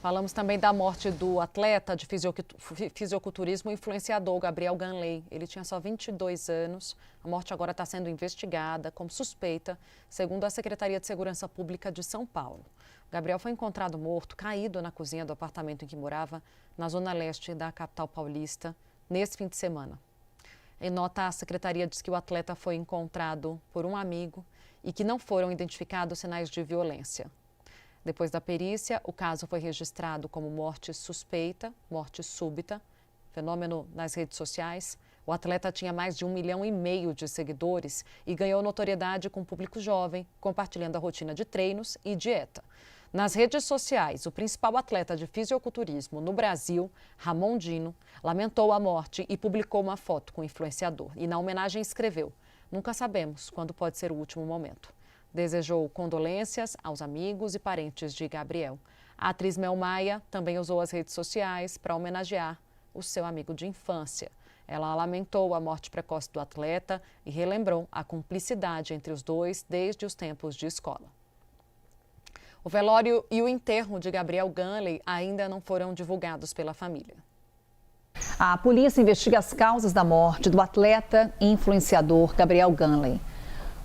Falamos também da morte do atleta de fisiculturismo influenciador Gabriel Ganley. Ele tinha só 22 anos. A morte agora está sendo investigada como suspeita, segundo a Secretaria de Segurança Pública de São Paulo. Gabriel foi encontrado morto, caído na cozinha do apartamento em que morava, na zona leste da capital paulista, nesse fim de semana. Em nota, a secretaria diz que o atleta foi encontrado por um amigo e que não foram identificados sinais de violência. Depois da perícia, o caso foi registrado como morte suspeita, morte súbita, fenômeno nas redes sociais. O atleta tinha mais de 1,5 milhão de seguidores e ganhou notoriedade com o público jovem, compartilhando a rotina de treinos e dieta. Nas redes sociais, o principal atleta de fisiculturismo no Brasil, Ramon Dino, lamentou a morte e publicou uma foto com o influenciador. E na homenagem escreveu: "Nunca sabemos quando pode ser o último momento." Desejou condolências aos amigos e parentes de Gabriel. A atriz Mel Maia também usou as redes sociais para homenagear o seu amigo de infância. Ela lamentou a morte precoce do atleta e relembrou a cumplicidade entre os dois desde os tempos de escola. O velório e o enterro de Gabriel Ganley ainda não foram divulgados pela família. A polícia investiga as causas da morte do atleta e influenciador Gabriel Ganley.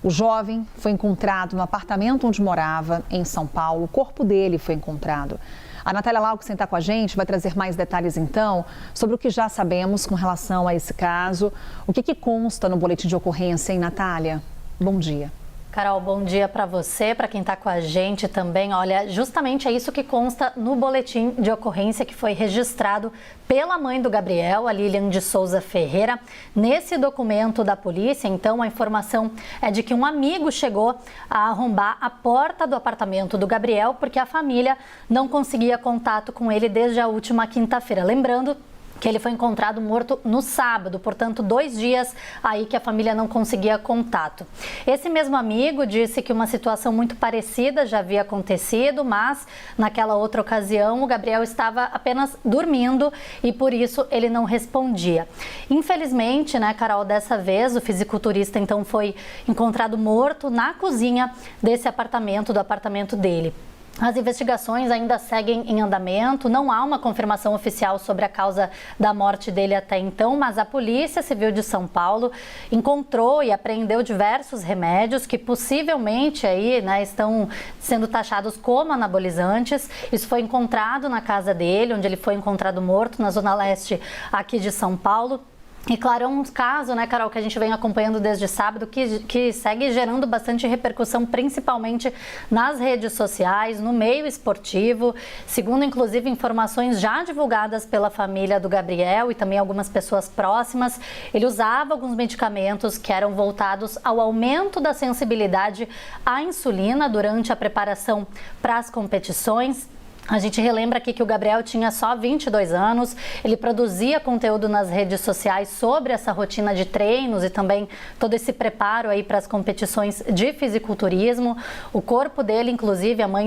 O jovem foi encontrado no apartamento onde morava, em São Paulo. O corpo dele foi encontrado. A Natália Lau, que está com a gente, vai trazer mais detalhes, então, sobre o que já sabemos com relação a esse caso. O que consta no boletim de ocorrência, hein, Natália? Bom dia. Carol, bom dia para você, para quem está com a gente também. Olha, justamente é isso que consta no boletim de ocorrência que foi registrado pela mãe do Gabriel, a Lilian de Souza Ferreira. Nesse documento da polícia, então, a informação é de que um amigo chegou a arrombar a porta do apartamento do Gabriel porque a família não conseguia contato com ele desde a última quinta-feira. Lembrando que ele foi encontrado morto no sábado, portanto 2 dias aí que a família não conseguia contato. Esse mesmo amigo disse que uma situação muito parecida já havia acontecido, mas naquela outra ocasião o Gabriel estava apenas dormindo e por isso ele não respondia. Infelizmente, né, Carol, dessa vez o fisiculturista então foi encontrado morto na cozinha desse apartamento, do apartamento dele. As investigações ainda seguem em andamento, não há uma confirmação oficial sobre a causa da morte dele até então, mas a Polícia Civil de São Paulo encontrou e apreendeu diversos remédios que possivelmente aí, né, estão sendo taxados como anabolizantes. Isso foi encontrado na casa dele, onde ele foi encontrado morto, na zona leste aqui de São Paulo. E claro, é um caso, né, Carol, que a gente vem acompanhando desde sábado, que segue gerando bastante repercussão, principalmente nas redes sociais, no meio esportivo. Segundo, inclusive, informações já divulgadas pela família do Gabriel e também algumas pessoas próximas, ele usava alguns medicamentos que eram voltados ao aumento da sensibilidade à insulina durante a preparação para as competições. A gente relembra aqui que o Gabriel tinha só 22 anos, ele produzia conteúdo nas redes sociais sobre essa rotina de treinos e também todo esse preparo aí para as competições de fisiculturismo. O corpo dele, inclusive, a mãe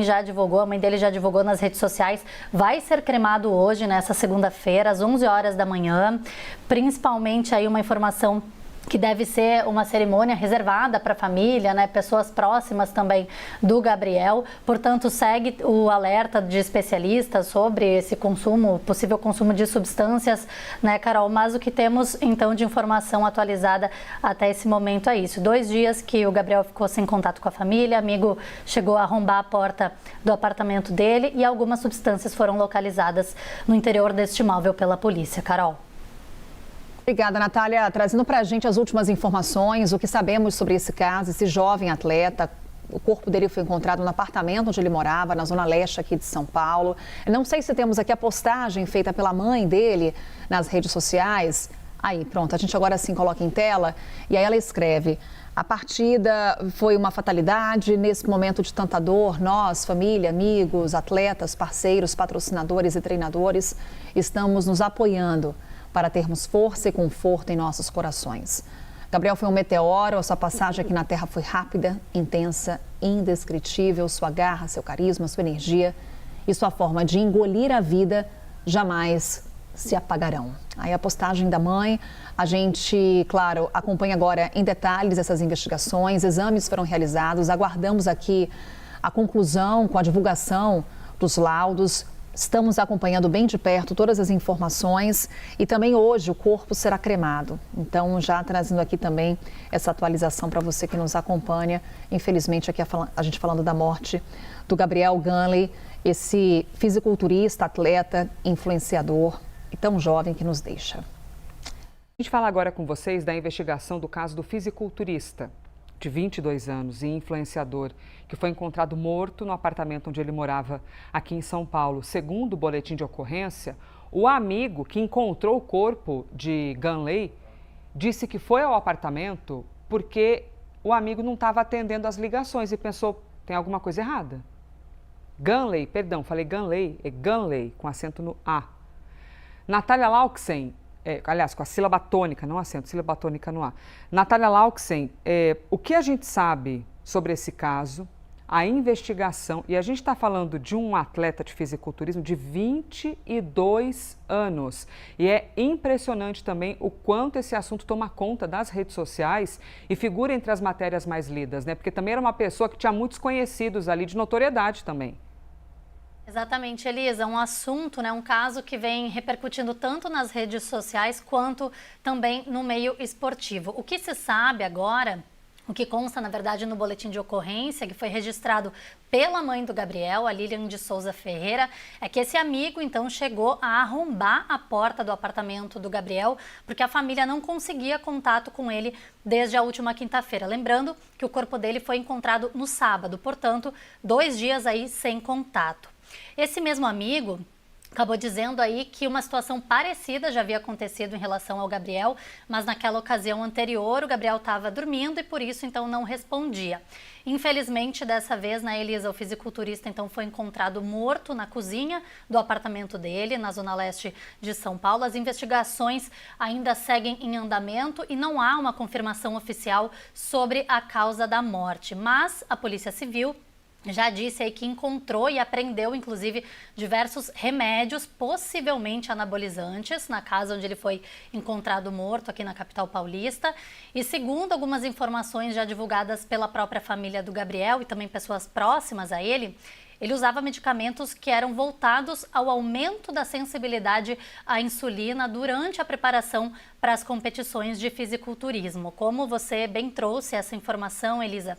dele já divulgou nas redes sociais, vai ser cremado hoje, nessa segunda-feira, às 11 horas da manhã, principalmente aí uma informação que deve ser uma cerimônia reservada para a família, né, pessoas próximas também do Gabriel. Portanto, segue o alerta de especialistas sobre esse consumo, possível consumo de substâncias, né, Carol? Mas o que temos, então, de informação atualizada até esse momento é isso. 2 dias que o Gabriel ficou sem contato com a família, amigo chegou a arrombar a porta do apartamento dele e algumas substâncias foram localizadas no interior deste imóvel pela polícia. Carol. Obrigada, Natália. Trazendo para a gente as últimas informações, o que sabemos sobre esse caso, esse jovem atleta. O corpo dele foi encontrado no apartamento onde ele morava, na zona leste aqui de São Paulo. Não sei se temos aqui a postagem feita pela mãe dele nas redes sociais. Aí, pronto, a gente agora sim coloca em tela. E aí ela escreve: a partida foi uma fatalidade. Nesse momento de tanta dor, nós, família, amigos, atletas, parceiros, patrocinadores e treinadores, estamos nos apoiando para termos força e conforto em nossos corações. Gabriel foi um meteoro, a sua passagem aqui na Terra foi rápida, intensa, indescritível. Sua garra, seu carisma, sua energia e sua forma de engolir a vida jamais se apagarão. Aí a postagem da mãe, a gente, claro, acompanha agora em detalhes essas investigações, exames foram realizados, aguardamos aqui a conclusão com a divulgação dos laudos. Estamos acompanhando bem de perto todas as informações e também hoje o corpo será cremado. Então, já trazendo aqui também essa atualização para você que nos acompanha. Infelizmente, aqui a gente falando da morte do Gabriel Ganley, esse fisiculturista, atleta, influenciador e tão jovem que nos deixa. A gente fala agora com vocês da investigação do caso do fisiculturista de 22 anos e influenciador, que foi encontrado morto no apartamento onde ele morava aqui em São Paulo. Segundo o boletim de ocorrência, o amigo que encontrou o corpo de Ganley disse que foi ao apartamento porque o amigo não estava atendendo as ligações e pensou, tem alguma coisa errada. Ganley, perdão, falei Ganley, é Ganley, com acento no A. Natália Lauksen, aliás, com a sílaba tônica, não acento, sílaba tônica no A. Natália Lauksen, o que a gente sabe sobre esse caso, a investigação, e a gente está falando de um atleta de fisiculturismo de 22 anos. E é impressionante também o quanto esse assunto toma conta das redes sociais e figura entre as matérias mais lidas, né? Porque também era uma pessoa que tinha muitos conhecidos ali, de notoriedade também. Exatamente, Elisa, um assunto, né, um caso que vem repercutindo tanto nas redes sociais quanto também no meio esportivo. O que se sabe agora, o que consta, na verdade, no boletim de ocorrência, que foi registrado pela mãe do Gabriel, a Lilian de Souza Ferreira, é que esse amigo, então, chegou a arrombar a porta do apartamento do Gabriel, porque a família não conseguia contato com ele desde a última quinta-feira. Lembrando que o corpo dele foi encontrado no sábado, portanto, 2 dias aí sem contato. Esse mesmo amigo acabou dizendo aí que uma situação parecida já havia acontecido em relação ao Gabriel, mas naquela ocasião anterior o Gabriel estava dormindo e por isso então não respondia. Infelizmente, dessa vez, né, Elisa, o fisiculturista então foi encontrado morto na cozinha do apartamento dele, na zona leste de São Paulo. As investigações ainda seguem em andamento e não há uma confirmação oficial sobre a causa da morte, mas a Polícia Civil já disse aí que encontrou e apreendeu, inclusive, diversos remédios, possivelmente anabolizantes, na casa onde ele foi encontrado morto, aqui na capital paulista. E segundo algumas informações já divulgadas pela própria família do Gabriel e também pessoas próximas a ele, ele usava medicamentos que eram voltados ao aumento da sensibilidade à insulina durante a preparação para as competições de fisiculturismo. Como você bem trouxe essa informação, Elisa,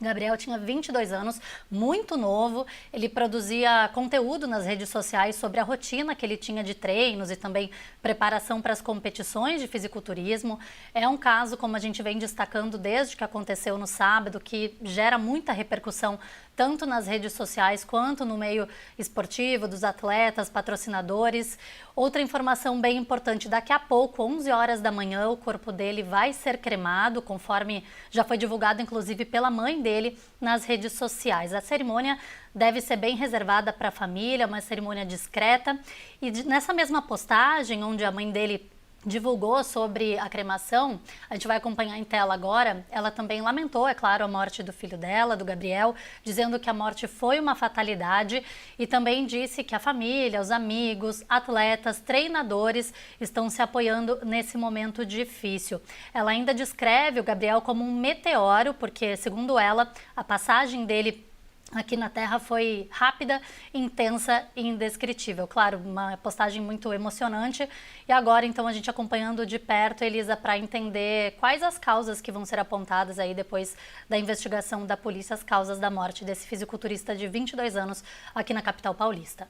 Gabriel tinha 22 anos, muito novo, ele produzia conteúdo nas redes sociais sobre a rotina que ele tinha de treinos e também preparação para as competições de fisiculturismo. É um caso, como a gente vem destacando desde que aconteceu no sábado, que gera muita repercussão tanto nas redes sociais quanto no meio esportivo, dos atletas, patrocinadores. Outra informação bem importante, daqui a pouco, 11 horas da manhã, o corpo dele vai ser cremado, conforme já foi divulgado, inclusive, pela mãe dele nas redes sociais. A cerimônia deve ser bem reservada para a família, uma cerimônia discreta. E nessa mesma postagem, onde a mãe dele divulgou sobre a cremação, a gente vai acompanhar em tela agora, ela também lamentou, é claro, a morte do filho dela, do Gabriel, dizendo que a morte foi uma fatalidade e também disse que a família, os amigos, atletas, treinadores estão se apoiando nesse momento difícil. Ela ainda descreve o Gabriel como um meteoro, porque, segundo ela, a passagem dele aqui na Terra foi rápida, intensa e indescritível. Claro, uma postagem muito emocionante. E agora, então, a gente acompanhando de perto, Elisa, para entender quais as causas que vão ser apontadas aí depois da investigação da polícia, as causas da morte desse fisiculturista de 22 anos aqui na capital paulista.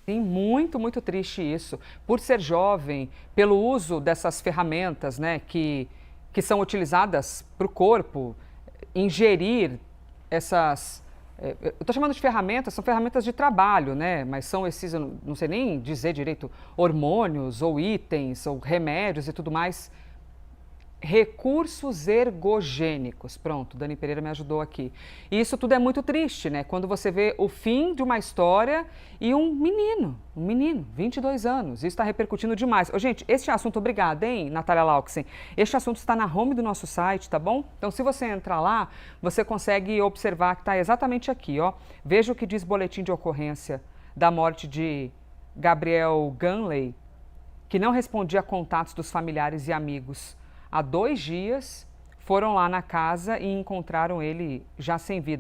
Sim, muito, muito triste isso. Por ser jovem, pelo uso dessas ferramentas, né, que são utilizadas para o corpo, ingerir essas... Eu estou chamando de ferramentas, são ferramentas de trabalho, né? Mas são esses, eu não sei nem dizer direito, hormônios ou itens ou remédios e tudo mais. Recursos ergogênicos. Pronto, Dani Pereira me ajudou aqui. E isso tudo é muito triste, né? Quando você vê o fim de uma história e um menino, 22 anos. Isso está repercutindo demais. Ô, gente, este assunto, obrigada, hein, Natália Lauksen? Este assunto está na home do nosso site, tá bom? Então, se você entrar lá, você consegue observar que está exatamente aqui, ó. Veja o que diz boletim de ocorrência da morte de Gabriel Ganley, que não respondia a contatos dos familiares e amigos. Há 2 dias, foram lá na casa e encontraram ele já sem vida.